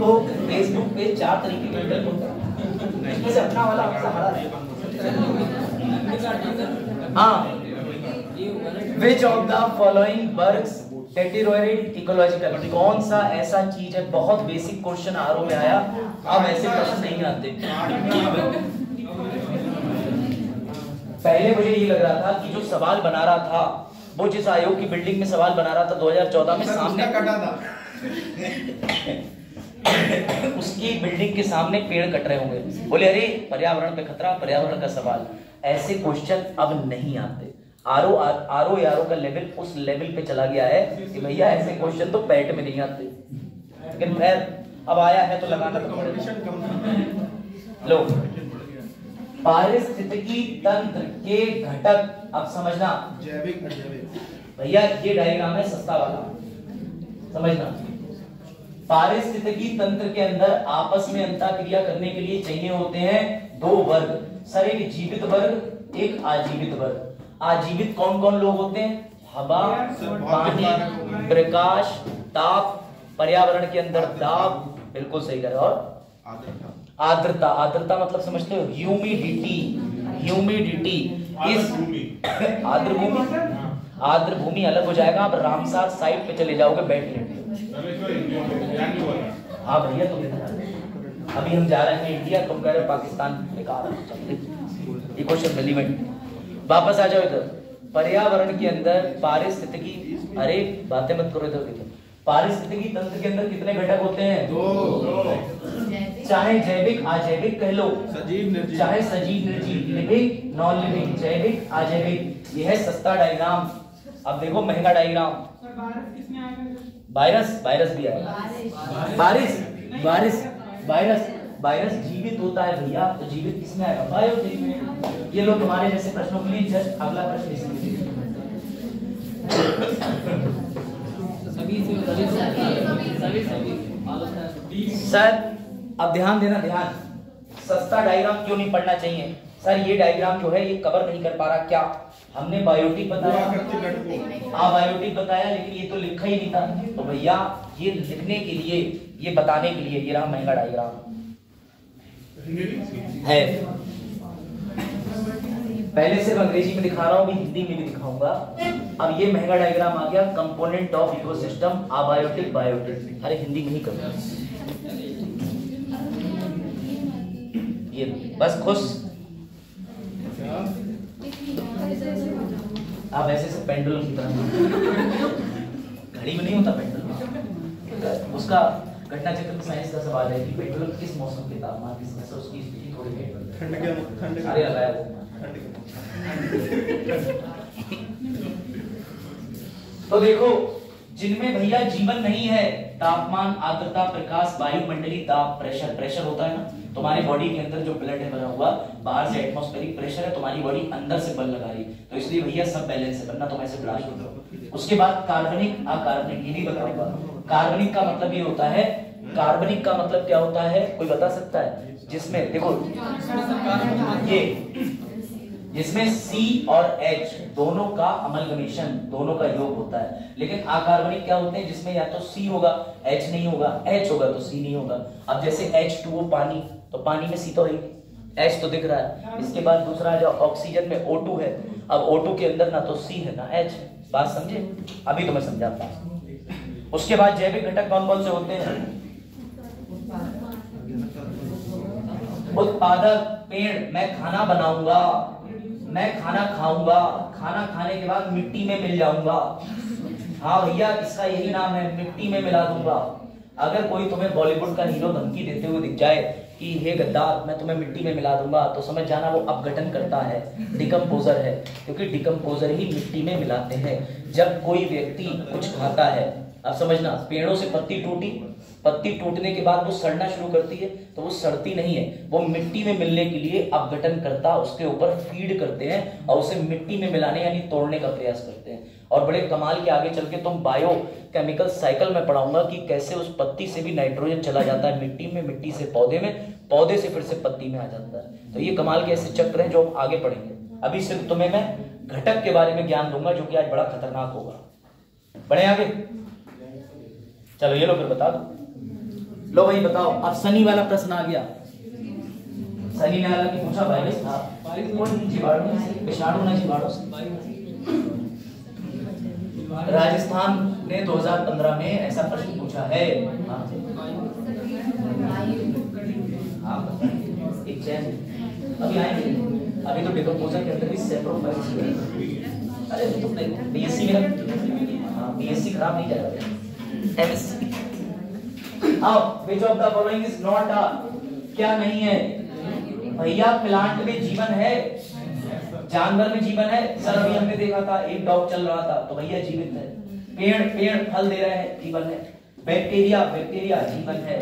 देखो फेसबुक पे 4 तरीके के विकल्प होते हैं, इसमें से अपना वाला सहारा है। हाँ, which of the following works टेटिरोइड इकोलॉजिकल, कौन सा ऐसा चीज है, बहुत बेसिक क्वेश्चन आरओ में आया, अब ऐसे प्रश्न नहीं आते। पहले मुझे ये लग रहा था कि जो सवाल बना रहा था वो जिस आयोग की बिल्डिंग में सवाल बना रहा था 2014 में, सामने कटा था उसकी बिल्डिंग के सामने पेड़ कट रहे होंगे, बोले अरे पर्यावरण पे खतरा, पर्यावरण का सवाल। ऐसे क्वेश्चन अब नहीं आते। आरओ यारो का लेवल उस लेवल पे चला गया है कि भैया ऐसे क्वेश्चन तो पैट में नहीं आते, लेकिन खैर अब आया है तो लगाना तो पड़ेगा। लो, पारिस्थितिकी तंत्र के घटक, अब समझना जैविक भैया, ये डायग्राम है सस्ता वाला, समझना। पारिस्थितिकी तंत्र के अंदर आपस में अंतःक्रिया करने के लिए चाहिए होते हैं 2 वर्ग सर, एक जीवित वर्ग, एक आजीवित वर्ग। आजीवित कौन कौन लोग होते हैं? हवा, पानी, प्रकाश, ताप, पर्यावरण के अंदर दाब, बिल्कुल सही कह रहे हो, और आर्द्रता। आर्द्रता मतलब समझते हो? ह्यूमिडिटी। ह्यूमिडिटी इस आर्द्र भूमि, आर्द्र भूमि अलग हो जाएगा, आप रामसार साइट पे चले जाओगे बैठने। हाँ भैया, तुम अभी हम जा रहे हैं इंडिया, तुम कह रहे हो पाकिस्तान बेकार है। ये क्वेश्चन रिलेवेंट, वापस आ जाओ इधर। पर्यावरण के अंदर पारिस्थितिकी, अरे बातें मत करो इधर। पारिस्थितिकी तंत्र के अंदर कितने घटक होते हैं? 2। चाहे जैविक अजैविक कह लो, सजीव निर्जीव, चाहे सजीव निर्जीव, लिविंग नॉन लिविंग, जैविक अजैविक। यह है सस्ता डायग्राम। अब देखो महंगा डायग्राम। वायरस, वायरस भी आएगा। बारिश, बारिश, वायरस, वायरस जीवित होता है भैया, तो जीवित किसमें आएगा? बायोटिक में। ये लोग तुम्हारे जैसे प्रश्नों के लिए जस्ट अगला प्रश्न इसमें सर, अब ध्यान देना, ध्यान। सस्ता डायग्राम क्यों नहीं पढ़ना चाहिए सर? ये डायग्राम जो है ये कवर नहीं कर पा रहा। क्या हमने बायोटिक बताया? हाँ बायोटिक बताया, लेकिन ये तो लिखा ही नहीं था। तो भैया ये लिखने के लिए, ये बताने के लिए, ये रहा महंगा डायग्राम है। पहले सिर्फ अंग्रेजी में दिखा रहा हूँ, अभी हिंदी में भी दिखाऊंगा। अब ये महंगा डायग्राम आ गया, component of ecosystem, abiotic, biotic. अरे हिंदी में ही करूँ ये, बस खुश। आप ऐसे से पेंडुलम की तरह, घड़ी में नहीं होता पेंडुलम, उसका घटना चक्र साइंस का सवाल है कि पेट्रोल किस मौसम के तापमान की समस्या, उसकी स्थिति थोड़ी है ठंड के, अरे अलाया वो तो देखो, जिनमें भैया जीवन नहीं है, तापमान, आर्द्रता, प्रकाश, वायुमंडलीय दाब, प्रेशर। प्रेशर होता है ना तुम्हारी बॉडी के अंदर, जो ब्लड है भरा हुआ, बाहर से एटमॉस्फेरिक प्रेशर है, तुम्हारी बॉडी अंदर से बल लगा रही है, तो इसलिए भैया सब बैलेंस है, वरना तुम ऐसे ब्लास्ट हो जाओ। उसके बाद कार्बनिक, अकार्बनिक, ये भी बताऊंगा। कार्बनिक का मतलब ये होता है, कार्बनिक का मतलब क्या होता है, कोई बता सकता है? जिसमें देखो ये, जिसमें C और H दोनों का अमलगमेशन, दोनों का योग होता है। लेकिन अकार्बनिक क्या होते हैं? जिसमें या तो C होगा, H नहीं होगा, H होगा तो C नहीं होगा। अब जैसे H2O पानी, तो पानी में C तो है, H तो दिख रहा है। इसके बाद दूसरा जो ऑक्सीजन में O2 है, अब O2 के अंदर ना तो C है ना H। बात समझे? अभी तो मैं समझाता हूं। उसके बाद जैविक घटक कौन कौन से होते हैं? उत्पादक, पेड़, मैं खाना बनाऊंगा, मैं खाना खाऊंगा, खाना खाने के बाद मिट्टी में मिल जाऊंगा। हाँ भैया, इसका यही नाम है, मिट्टी में मिला दूंगा। अगर कोई तुम्हें बॉलीवुड का हीरो धमकी देते हुए दिख जाए कि हे गद्दार मैं तुम्हें मिट्टी में मिला दूंगा, तो समझ जाना वो अपघटन करता है, डिकम्पोजर है, क्योंकि डिकम्पोजर ही मिट्टी में मिलाते हैं। जब कोई व्यक्ति कुछ खाता है, अब समझना, पेड़ों से पत्ती टूटी, पत्ती टूटने के बाद वो सड़ना शुरू करती है, तो वो सड़ती नहीं है, वो मिट्टी में मिलने के लिए अपघटन करता, उसके ऊपर फीड करते हैं और उसे मिट्टी में मिलाने यानी तोड़ने का प्रयास करते हैं। और बड़े कमाल के आगे चल के तुम बायो केमिकल साइकिल में पढ़ाऊंगा कि कैसे उस पत्ती से भी नाइट्रोजन चला जाता है मिट्टी में, मिट्टी से पौधे में, पौधे से फिर से पत्ती में आ जाता है। तो ये कमाल के ऐसे चक्र हैं जो हम आगे पढ़ेंगे। अभी सिर्फ तुम्हें मैं घटक के बारे में ज्ञान दूंगा जो कि आज बड़ा खतरनाक होगा। बढ़े आगे, चलो ये लो फिर बता दो। लो भाई बताओ, अब शनि वाला प्रश्न आ गया। शनि ने हालांकि पूछा वायरस था, जीवाणु विषाणु ना जीवाणु। राजस्थान ने 2015 में ऐसा प्रश्न पूछा है। हाँ एक चैन अभी आएंगे, अभी तो डिकम्पोजर के अंदर भी सेप्रोफाइट्स। अरे तो बीएससी में, हाँ बीएससी खराब नहीं जाएगा, एमएससी। अब विच of the following is not a, क्या नहीं है भैया? प्लांट में जीवन है, जानवर में जीवन है। सर अभी हमने देखा था एक डॉग चल रहा था तो भैया जीवित है। पेड़ फल दे रहे हैं, जीवन है। बैक्टीरिया जीवन है।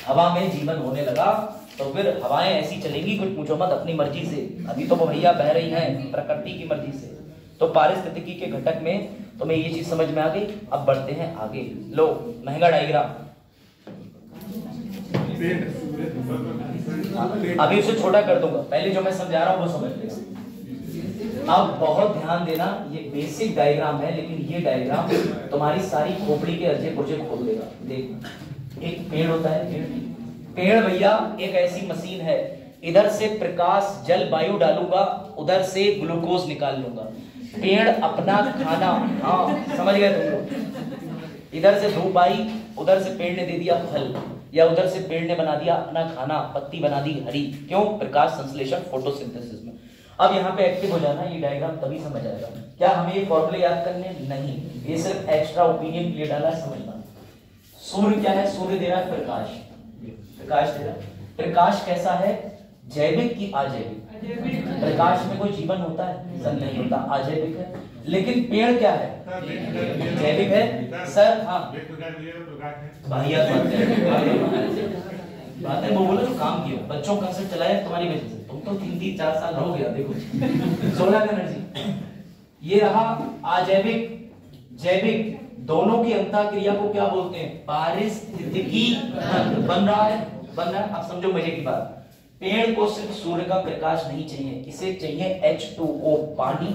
हवा में जीवन होने लगा तो फिर हवाएं ऐसी चलेंगी, कुछ पूछो मत, अपनी मर्जी से। अभी तो वो भैया बह रही हैं प्रकृति की मर्जी से। तो पारिस्थितिकी के घटक में तुम्हें ये चीज समझ में आ गई। अब बढ़ते हैं आगे। लो महंगा डायग्राम, अभी उसे छोटा कर दूंगा, पहले जो मैं समझा रहा हूं वो समझ लेना। अब बहुत ध्यान देना, ये बेसिक डायग्राम है लेकिन ये डायग्राम तुम्हारी सारी खोपड़ी के अर्जे पुर्जे खोल देगा। देख, एक पेड़ होता है, पेड़ भैया एक ऐसी मशीन है, इधर से प्रकाश जल वायु डालूंगा, उधर से ग्लूकोज निकाल लूंगा। पेड़ अपना खाना, हाँ समझ गए तुम लोग, इधर से धूप आई, उधर से पेड़ ने दे दिया फल, या उधर से पेड़ ने बना दिया अपना खाना, पत्ती बना दी हरी। क्यों? प्रकाश संश्लेषण, फोटोसिंथेसिस में। अब यहाँ पे एक्टिव हो जाना, ये डायग्राम तभी समझ आएगा। क्या हमें ये फॉर्मूले याद करने? नहीं, ये सिर्फ एक्स्ट्रा ओपिनियन के लिए डाला है, समझना। सूर्य क्या है? सूर्य दे रहा है प्रकाश, प्रकाश दे रहा है। प्रकाश कैसा है? जैविक की अजैविक? प्रकाश में कोई जीवन होता है? सर नहीं होता, अजैविक है। लेकिन पेड़ क्या है? जैविक है। सर हाँ भैया बात है, वो बोलो जो काम किया, बच्चों का कंसेप्ट चलाया तुम्हारी वजह से। तुम तो 3-4 साल हो गया, देखो सोलर एनर्जी। ये रहा अजैविक जैविक, दोनों की अंतःक्रिया को क्या बोलते हैं? पारिस्थितिकी तंत्र। बन रहा है। अब समझो मजे की बात, पेड़ को सिर्फ सूर्य का प्रकाश नहीं चाहिए, इसे चाहिए H2O, पानी।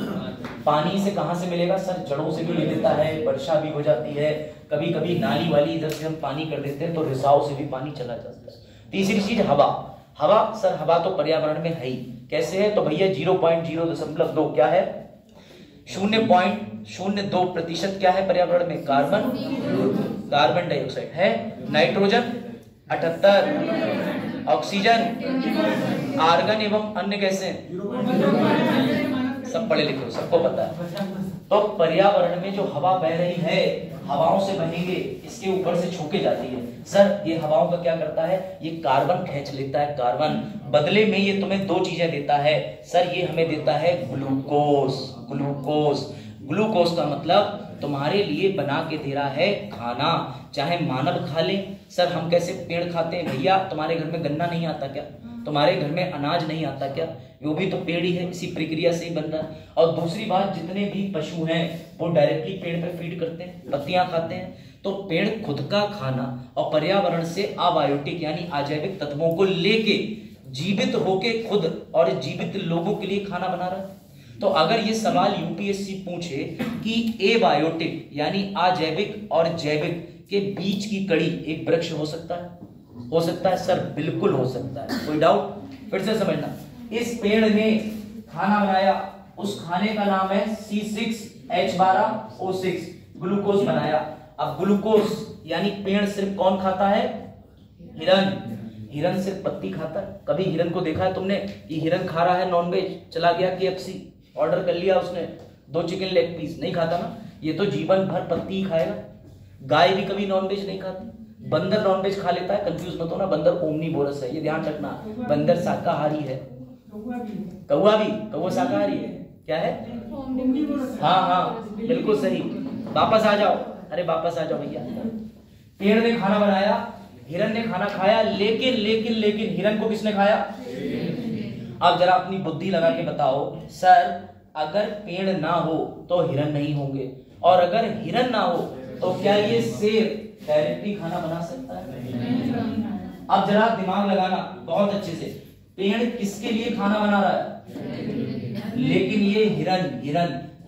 पानी से कहां से मिलेगा? सर जड़ों से भी ले लेता है, वर्षा भी हो जाती है, कभी कभी नाली वाली इधर से हम पानी कर देते हैं तो रिसाव से भी पानी चला जाता है। तीसरी चीज हवा। हवा सर हवा तो पर्यावरण में है ही, कैसे है? तो भैया 0.0.2 क्या है? 0.02% क्या है पर्यावरण में? कार्बन डाइऑक्साइड है। नाइट्रोजन 78, ऑक्सीजन, आर्गन एवं अन्य गैसें, सब पढ़े लिखे हो, सबको पता है। तो पर्यावरण में जो हवा बह रही है, हवाओं से बहेंगे, इसके ऊपर से छूके जाती है। सर ये हवाओं का क्या करता है? ये कार्बन खींच लेता है, कार्बन। बदले में ये तुम्हें 2 चीजें देता है। सर ये हमें देता है ग्लूकोज। ग्लूकोज का मतलब तुम्हारे लिए बना के दे रहा है खाना, चाहे मानव खा ले। सर हम कैसे पेड़ खाते हैं? भैया तुम्हारे घर में गन्ना नहीं आता क्या? तुम्हारे घर में अनाज नहीं आता क्या? वो भी तो पेड़ ही है, इसी प्रक्रिया से ही बन रहा है। और दूसरी बात, जितने भी पशु हैं वो डायरेक्टली पेड़ पे फीड करते हैं, पत्तियां खाते हैं। तो पेड़ खुद का खाना और पर्यावरण से अबायोटिक यानी अजैविक तत्वों को लेके जीवित होके खुद और जीवित लोगों के लिए खाना बना रहा है। तो अगर ये सवाल यूपीएससी पूछे कि एबायोटिक यानी अजैविक और जैविक के बीच की कड़ी एक वृक्ष हो सकता है? हो सकता है सर, बिल्कुल हो सकता है, कोई डाउट? फिर से समझना, इस पेड़ ने खाना बनाया, उस खाने का नाम है C6H12O6, ग्लूकोज बनाया। अब ग्लूकोज यानी पेड़ सिर्फ कौन खाता है? हिरन सिर्फ पत्ती खाता है। कभी हिरन को देखा है तुमने कि हिरन खा रहा है नॉनवेज, चला गया KFC ऑर्डर कर लिया उसने 2 चिकन लेग पीस? नहीं खाता ना, ये तो जीवन भर पत्ती ही खाएगा। गाय भी कभी नॉनवेज नहीं खाती। बंदर नॉनवेज खा लेता है, कंफ्यूज मत होना, बंदर ओमनीवोरस है, ये ध्यान रखना। बंदर शाकाहारी है। कौवा शाकाहारी है, क्या है? हाँ बिल्कुल सही। वापस आ जाओ, अरे वापस आ जाओ भैया। पेड़ ने खाना बनाया, हिरन ने खाना खाया, लेकिन हिरन को किसने खाया? अब जरा अपनी बुद्धि लगा के बताओ, सर अगर पेड़ ना हो तो हिरन नहीं होंगे, और अगर हिरन ना हो तो क्या ये शेर डायरेक्टली खाना बना सकता है? अब जरा दिमाग लगाना बहुत अच्छे से, पेड़ किसके लिए खाना बना रहा है? लेकिन ये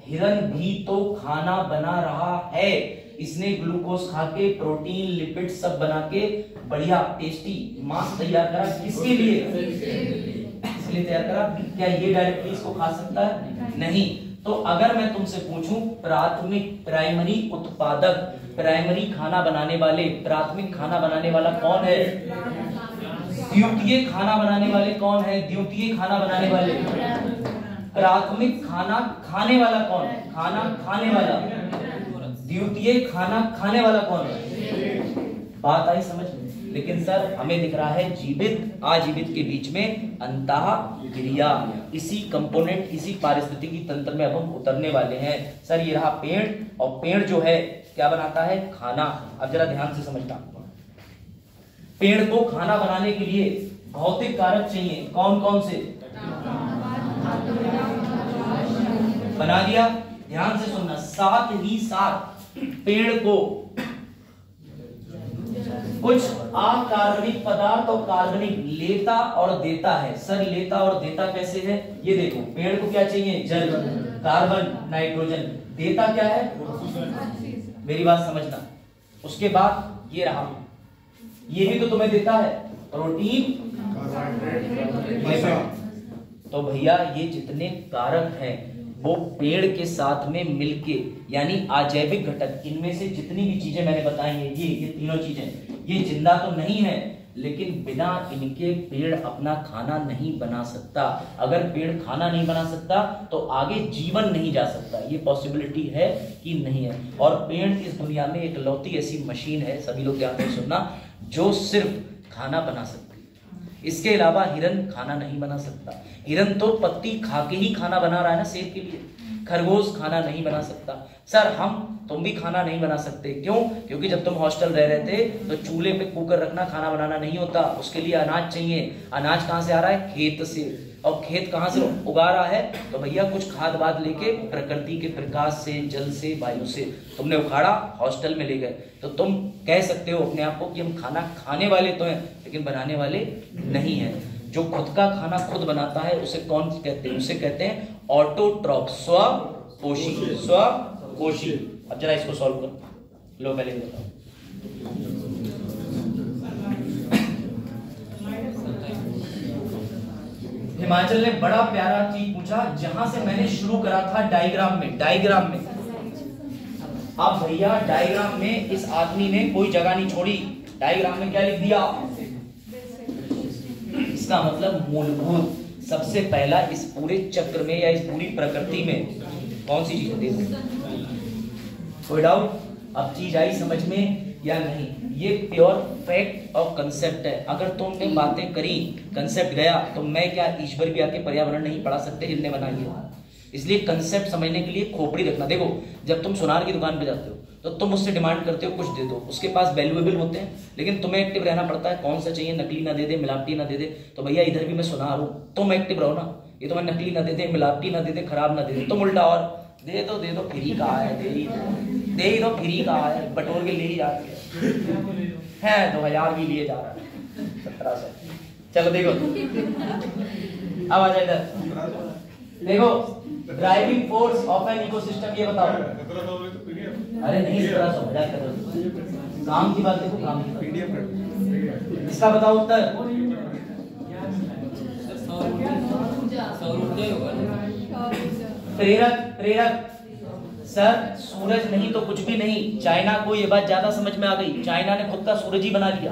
हिरन भी तो खाना बना रहा है, इसने ग्लूकोज खा के प्रोटीन लिपिड सब बना के बढ़िया टेस्टी मांस तैयार करा। किसके लिए? इसलिए तैयार करा। क्या ये डायरेक्टली इसको खा सकता है? नहीं। तो अगर मैं तुमसे पूछूं प्राइमरी उत्पादक, प्राइमरी खाना बनाने वाले, प्राथमिक खाना बनाने वाला कौन है? द्वितीय खाना बनाने वाले कौन है? द्वितीय खाना बनाने वाले। प्राथमिक खाना खाने वाला कौन है? खाना खाने वाला। द्वितीय खाना खाने वाला कौन है? बात आई समझ में? लेकिन सर हमें दिख रहा है जीवित आजीवित के बीच में अंतःक्रिया। इसी कंपोनेंट, इसी पारिस्थितिकी तंत्र में अब हम उतरने वाले हैं। सर ये रहा पेड़, और पेड़ जो है क्या बनाता है? खाना। अब जरा ध्यान से समझना, पेड़ को खाना बनाने के लिए भौतिक कारक चाहिए। कौन कौन से? बना दिया। ध्यान से सुनना, साथ ही साथ पेड़ को कुछ अकार्बनिक पदार्थ और कार्बनिक लेता और देता है। सर लेता और देता कैसे है? ये देखो, पेड़ को क्या चाहिए? जल, कार्बन, नाइट्रोजन। देता क्या है? मेरी बात समझना। उसके बाद ये रहा, ये भी तो तुम्हें देता है प्रोटीन, तो भैया ये जितने कारक हैं वो पेड़ के साथ में मिलके, यानी अजैविक घटक, इनमें से जितनी भी चीजें मैंने बताई हैं, ये तीनों चीजें, ये जिंदा तो नहीं है, लेकिन बिना इनके पेड़ अपना खाना नहीं बना सकता। अगर पेड़ खाना नहीं बना सकता तो आगे जीवन नहीं जा सकता। ये पॉसिबिलिटी है कि नहीं है? और पेड़ इस दुनिया में एक लौती ऐसी मशीन है, सभी लोग ध्यान से सुनना, जो सिर्फ खाना बना सकती है। इसके अलावा हिरन खाना नहीं बना सकता। हिरन तो पत्ती खा के ही खाना बना रहा है ना सेहत के लिए। खरगोश खाना नहीं बना सकता। सर तुम भी खाना नहीं बना सकते। क्यों? क्योंकि जब तुम हॉस्टल रह रहे थे तो चूल्हे पे कुकर रखना खाना बनाना नहीं होता, उसके लिए अनाज चाहिए। अनाज कहाँ से आ रहा है? खेत से। और खेत कहाँ से उगा रहा है? तो भैया कुछ खाद वाद लेके, प्रकृति के प्रकाश से, जल से, वायु से तुमने उखाड़ा, हॉस्टल में ले गए। तो तुम कह सकते हो अपने आप को कि हम खाना खाने वाले तो हैं, लेकिन बनाने वाले नहीं है। जो खुद का खाना खुद बनाता है उसे कौन कहते हैं? उसे कहते हैं ऑटोट्रॉफ, स्वपोषी। स्वपोषी। अब जरा इसको सॉल्व करो। लो पहले बताओ। हिमाचल ने बड़ा प्यारा चीज पूछा, जहां से मैंने शुरू करा था डायग्राम में। डायग्राम में अब भैया, डायग्राम में इस आदमी ने कोई जगह नहीं छोड़ी। डायग्राम में क्या लिख दिया? इसका मतलब मूलभूत, सबसे पहला इस पूरे चक्र में या इस पूरी प्रकृति में कौन सी चीज होती है? कोई डाउट? अब चीज आई समझ में या नहीं? ये प्योर फैक्ट और कंसेप्ट है। अगर तुमने बातें करी, कंसेप्ट गया, तो मैं क्या ईश्वर भी आके पर्यावरण नहीं पढ़ा सकते जिनने बनाई है? इसलिए कंसेप्ट समझने के लिए खोपड़ी रखना। देखो, जब तुम सुनार की दुकान पे जाते हो तो तुम उससे डिमांड करते हो कुछ दे दो, उसके पास वैल्यूएबल होते हैं, लेकिन तुम्हें एक्टिव रहना पड़ता है। कौन सा चाहिए? नकली ना दे दे, मिलावटी ना दे दे। तो भैया इधर भी मैं सुनार हूं, तुम एक्टिव रहो ना। ये तुम्हें नकली ना दे दे, मिलावटी ना दे दे, खराब ना दे दे, तुम उल्टा और दे दो, फ्री का है, दे ही दो, फ्री का है, बटोर के ले ही जाते हैं। 2000 भी लिए जा रहा है, 1700। चलो देखो, अब आ जाए इधर। देखो, driving force of an ecosystem, ये बताओ। अरे नहीं, 1700 काम की बात देखो, काम की बात। इसका बताओ उत्तर। प्रेरक सर, सूरज नहीं तो कुछ भी नहीं। चाइना को ये बात ज्यादा समझ में आ गई, चाइना ने खुद का सूरज ही बना लिया।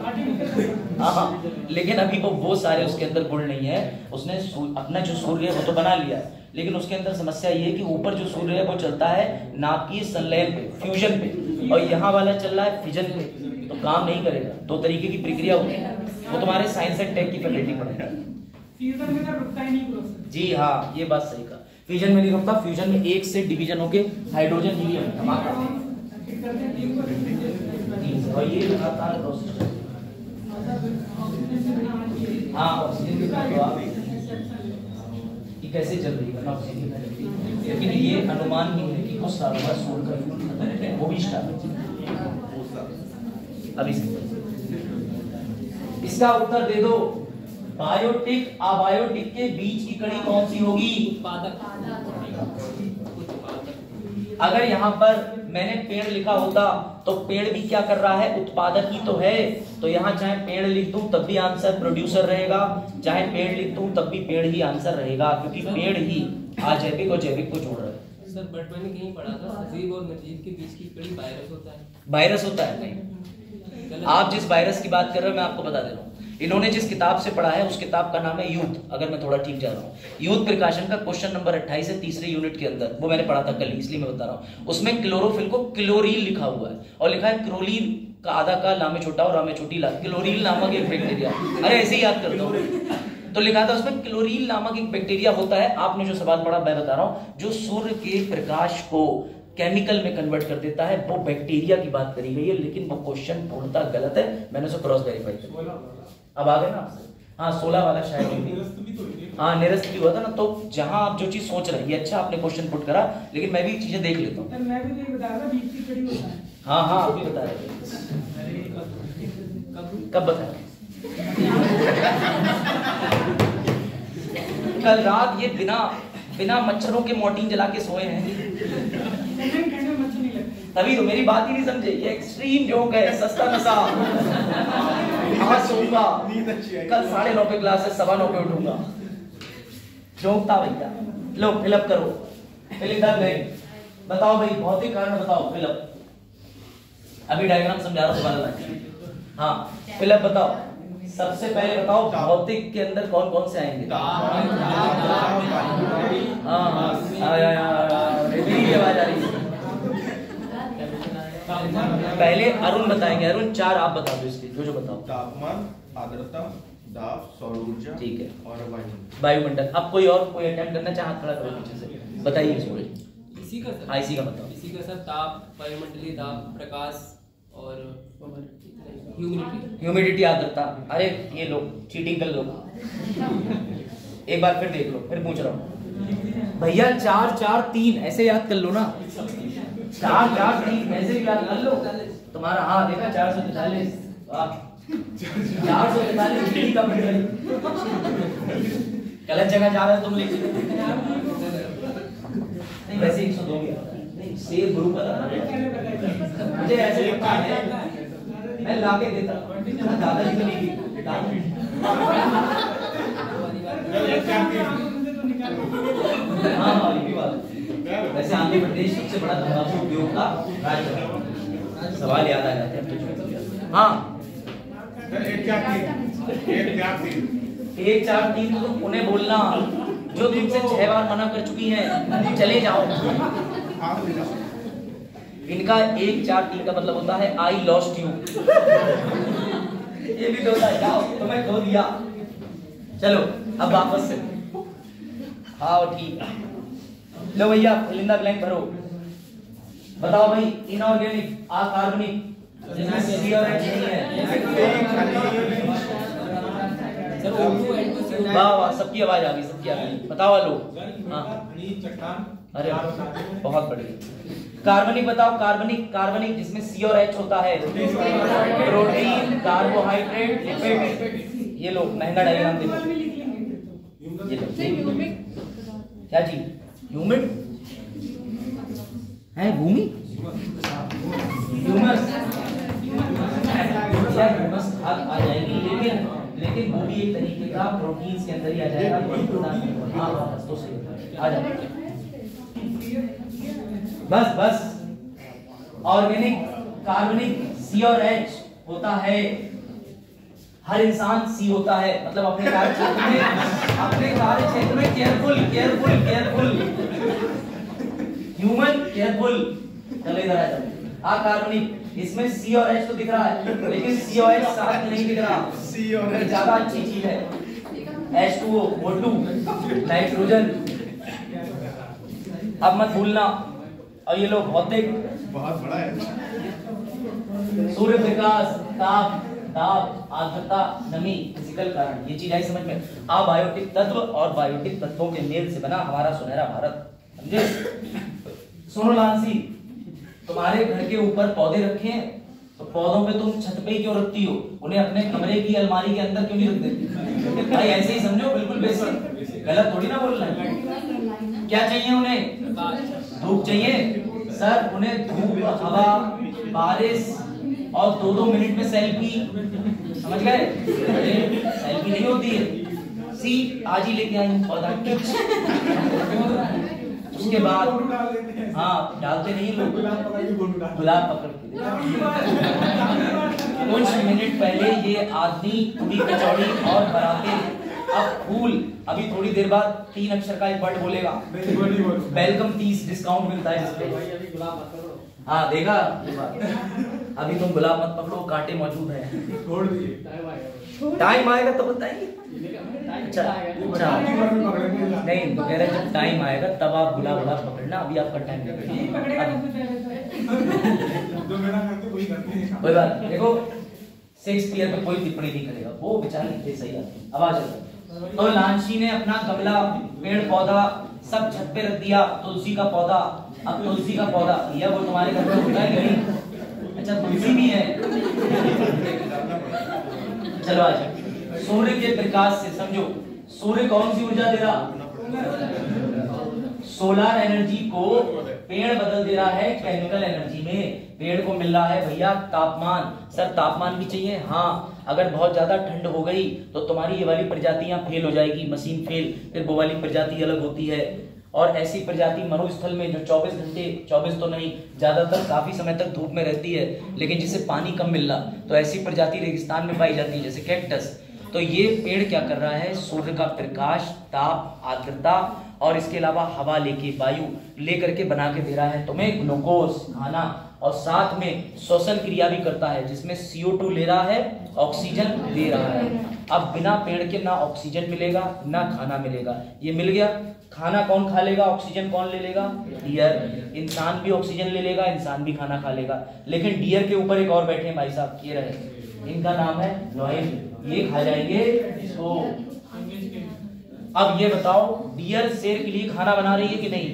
हाँ, लेकिन अभी वो सारे उसके अंदर गुण नहीं है। उसने अपना जो सूर्य है वो तो बना लिया, लेकिन उसके अंदर समस्या ये है कि ऊपर जो सूर्य है वो चलता है नाभिकीय संलयन पे, फ्यूजन पे, और यहाँ वाला चल रहा है फिजन पे, तो काम नहीं करेगा। दो तरीके की प्रक्रिया होती है, वो तुम्हारे साइंस एंड टेक की फैकल्टी पढ़ेगा। फ्यूजन में तो रुकता ही नहीं प्रोसेस। जी हाँ, ये बात सही कहा। फ्यूजन में नहीं रुकता, फ्यूजन में एक से डिवीजन होके हाइड्रोजन हीलियम धमाका। और ये लगातार प्रोसेस। हाँ, ऑक्सीजन की बात तो आ गई कि कैसे चल रही है ऑक्सीजन की, लेकिन ये अनुमान नहीं है कि कुछ सालों बाद सोल का वो भी स्टार्ट। अब इसका उत्तर दे दो। बायोटिक अबायोटिक के बीच की कड़ी कौन सी होगी? अगर यहाँ पर मैंने पेड़ लिखा होता तो पेड़ भी क्या कर रहा है, उत्पादक ही तो है। तो यहाँ चाहे पेड़ लिख दूं तब भी आंसर प्रोड्यूसर रहेगा, चाहे पेड़ लिख दूं तब भी पेड़ ही आंसर रहेगा, क्योंकि पेड़ ही अजैविक और जैविक को जोड़ रहा है। सर बट मैंने कहीं पढ़ा था सजीव और निर्जीव के बीच की कड़ी वायरस होता है। वायरस होता है? नहीं, आप जिस वायरस की बात कर रहे हो मैं आपको बता दे रहा हूँ, इन्होंने जिस किताब से पढ़ा है उस किताब का नाम है यूथ, अगर मैं थोड़ा ठीक जा रहा हूँ, यूथ प्रकाशन का क्वेश्चन नंबर 28 है, तीसरे यूनिट के अंदर, वो मैंने पढ़ा था कल, इसलिए मैं बता रहा हूँ। उसमें क्लोरोफिल को क्लोरील लिखा हुआ है और लिखा है क्रोलीन का आधा का लामे छोटा और रामे छोटी ला, क्लोरील नामक एक बैक्टीरिया, अरे ऐसे ही याद करता हूँ। तो लिखा था उसमें क्लोरील नामक एक बैक्टीरिया होता है। आपने जो सवाल पढ़ा मैं बता रहा हूँ, जो सूर्य के प्रकाश को केमिकल में कन्वर्ट कर देता है, वो बैक्टीरिया की बात करी गई है, लेकिन वो क्वेश्चन पूर्णतः गलत है, मैंने उसे क्रॉस वेरीफाई किया। अब आ गए ना आपसे? हाँ 16 वाला शायद, हाँ निरस्त भी हुआ था ना। तो जहां आप जो चीज सोच रहे हैं, ये अच्छा आपने क्वेश्चन पुट करा, लेकिन मैं भी चीजें देख लेता हूँ। मैं भी नहीं बता रहा, बीच की कड़ी होता है। हाँ हाँ आप भी बता रहे थे, कब बताया? कल रात ये बिना मच्छरों के मोर्टीन जला के सोए हैं, तभी तो मेरी बात ही नहीं समझे। ये एक्सट्रीम जोक है, सस्ता नशा। आज सोऊंगा, कल 9:30 पे क्लास है, 9:15 पे उठूंगा। जोक था भैया। लो फिलअप करो, फिल इन द ब्लैंक। बताओ भाई, भौतिक कारण बताओ, फिलअप। अभी डायग्राम समझा रहा हूँ तुम्हारा। हाँ फिलअप बताओ। सबसे पहले बताओ भौतिक के अंदर कौन कौन से आएंगे? हाँ मेरी आवाज आ रही है। पहले अरुण बताएंगे, अरुण 4 आप बता दो इसके, जो बताओ। तापमान, आर्द्रता, दाब, सौर ऊर्जा, ठीक है, और वायुमंडल। अब कोई और कोई अटेम्प्ट करना चाहे हाथ खड़ा करो पीछे से, बताइए इसको। इसी का सर? हाँ इसी का बताओ। इसी का सर ताप, वायुमंडलीय दाब, प्रकाश और ह्यूमिडिटी, आर्द्रता। अरे ये लो चीटिंग कर लो, एक बार फिर देख लो, फिर पूछ रहा हूँ भैया। 4 4 3 ऐसे याद कर लो ना, 4 4 3 ऐसे भी याद कर लो। तुम्हारा हाँ देखा 443, 443 का गलत जगह जा रहे हो तुम, लिख नहीं वैसे 102 भी नहीं, सेव गुरु पता मुझे ऐसे लगता है, मैं लाके देता दादाजी को नहीं हाँ ये बात। वैसे आंध्र प्रदेश सबसे बड़ा तंबाकू उद्योग का राज्य, सवाल याद आ जाते हैं। हाँ 1 4 3 तो उन्हें बोलना जो तुमसे 6 बार मना कर चुकी हैं, चले जाओ। इनका 1 4 3 का मतलब होता है आई लॉस्ट यू। ये भी तो होता है, जाओ तुम्हें खो दिया। चलो अब वापस से, हाँ ठीक है। लो भैया फिल इन द ब्लैंक भरो। बताओ भाई, इनऑर्गेनिक, अकार्बनिक, जिसमें सी और एच नहीं है। वाह वाह, सबकी आवाज आ गई, सबकी आ गई। बताओ लोग। हाँ अरे बहुत बढ़िया। कार्बनिक बताओ, कार्बनिक, कार्बनिक जिसमें सी और एच होता है। Protein, carbohydrate, lipid. ये लोग महंगा डायग्राम देखो, ये लो क्या जी, ह्यूमिड है, भूमि, ह्यूमस, ह्यूमस आ जाएगी, लेकिन वो भी एक तरीके का प्रोटीन्स के अंदर ही आ जाएगा। हाँ बस तो सही आ जाएगा। बस ऑर्गेनिक, कार्बनिक, सी और एच होता है। हर इंसान सी होता है, मतलब अपने कार्य क्षेत्र में केयरफुल ह्यूमन केयरफुल। चलो इधर आ जाओ। अकार्बनिक, इसमें सी और एच तो दिख रहा है, लेकिन सी और एच साथ में नहीं दिख रहा। सी और एच ज्यादा अच्छी चीज है। H2O, O2, nitrogen. अब मत भूलना। और ये लोग भौतिक, बहुत बड़ा है। सूर्य प्रकाश, ताप, दाब, आर्द्रता, नमी, फिजिकल कारण, ये चीज आई समझ में। अबायोटिक तत्व और बायोटिक तत्वों के मेल से बना हमारा सुनहरा भारत, समझे। सुनो लांसी, तुम्हारे घर के ऊपर पौधे रखे हैं, तो पौधों पे तुम छत पे क्यों रखती हो? उन्हें अपने कमरे की अलमारी के अंदर क्यों नहीं रख देती? भाई ऐसे ही समझो, बिल्कुल बेसिक, गलत थोड़ी ना बोलना है। क्या चाहिए उन्हें? धूप चाहिए, सर उन्हें धूप, हवा, बारिश और 2-2 मिनट में सेल्फी, समझ गए? सेल्फी नहीं होती है, सी आज ही लेके आई पौधा। उसके बाद हाँ डालते नहीं लोग, गुलाब पकड़ के। कुछ मिनट पहले ये आदमी पूरी कचौड़ी और बराते, अब फूल, अभी थोड़ी देर बाद 3 अक्षर का एक वर्ड बोलेगा, वेलकम 30 डिस्काउंट मिलता है जिसपे। हाँ देखा, अभी तुम गुलाब मत पकड़ो, कांटे मौजूद हैं। टाइम आएगा तो बताएंगे। अच्छा नहीं तो कह रहे जब टाइम आएगा तब आप गुलाब पकड़ना, अभी आपका टाइम नहीं। कोई बात देखो, शेक्सपियर पे कोई टिप्पणी नहीं करेगा, वो बेचारे थे सही आदमी। अब आ जाओ। तो लांची ने अपना गमला, पेड़ पौधा सब छत पे रख दिया, तुलसी का पौधा। अब तुलसी का पौधा या वो तुम्हारे घर में होता है कि नहीं? अच्छा तुलसी भी है। चलो आ जाओ। सूर्य के प्रकाश से समझो, सूर्य कौन सी ऊर्जा दे रहा? सोलर एनर्जी को पेड़ बदल दे रहा है केमिकल एनर्जी में। पेड़ को मिल रहा है भैया तापमान। सर तापमान भी चाहिए, हाँ। अगर बहुत ज्यादा ठंड हो गई तो तुम्हारी ये वाली प्रजातियां फेल हो जाएगी, मशीन फेल, फिर वो वाली प्रजाति अलग होती है। और ऐसी प्रजाति मरुस्थल में जो 24 घंटे, 24 तो नहीं, ज्यादातर काफी समय तक धूप में रहती है, लेकिन जिसे पानी कम मिल रहा, तो ऐसी प्रजाति रेगिस्तान में पाई जाती है, जैसे कैक्टस। तो ये पेड़ क्या कर रहा है? सूर्य का प्रकाश, ताप, आर्द्रता और इसके अलावा हवा लेके, वायु लेकर के बना के दे रहा है तुम्हें ग्लूकोज खाना, और साथ में श्वसन क्रिया भी करता है, जिसमें CO2 ले रहा है, ऑक्सीजन दे रहा है। अब बिना पेड़ के ना ऑक्सीजन मिलेगा ना खाना मिलेगा। ये मिल गया, खाना कौन खा लेगा, ऑक्सीजन कौन ले लेगा? डियर। इंसान भी ऑक्सीजन ले लेगा, इंसान भी खाना खा लेगा, लेकिन डियर के ऊपर एक और बैठे हैं भाई साहब, ये रहे, इनका नाम है लॉयन, ये खा जाएंगे इसको। अब ये बताओ, डियर शेर के लिए खाना बना रही है कि नहीं?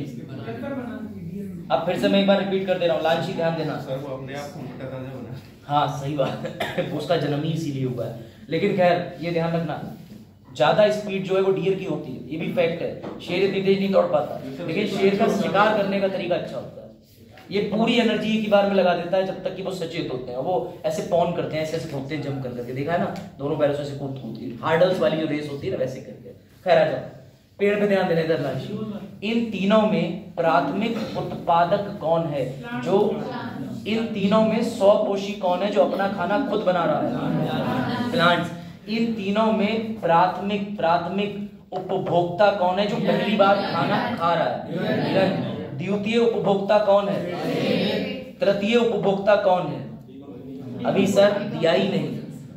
अब फिर से मैं एक बार रिपीट कर दे रहा हूँ, लालची ध्यान देना। सर वो अपने आप को मोटा ताजा बना। हाँ सही बात है, उसका जन्म ही इसीलिए हुआ है। लेकिन खैर ये ध्यान रखना, ज्यादा स्पीड जो है वो डियर की होती है, ये भी फैक्ट है। शेर इतनी तेज नहीं दौड़ पाता, लेकिन शेर का शिकार करने का तरीका अच्छा होता है। ये पूरी एनर्जी एक ही बार में लगा देता है जब तक कि वो सचेत होते हैं। वो ऐसे पॉन करते हैं, ऐसे ऐसे ठोकते हैं जंप कर करके, देखा है ना, दोनों पैरों से कूद के, हार्डल्स वाली जो रेस होती है ना, वैसे करके। खैर आ जाओ, पेड़ पे ध्यान देने दर। इन तीनों में प्राथमिक उत्पादक कौन है? जो इन तीनों में स्वपोषी कौन है, जो अपना खाना खुद बना रहा है? प्लांट्स। इन तीनों में प्राथमिक उपभोक्ता कौन है, जो पहली बार खाना खा रहा है? द्वितीय उपभोक्ता कौन है? तृतीय उपभोक्ता कौन है? अभी सर दिया ही नहीं,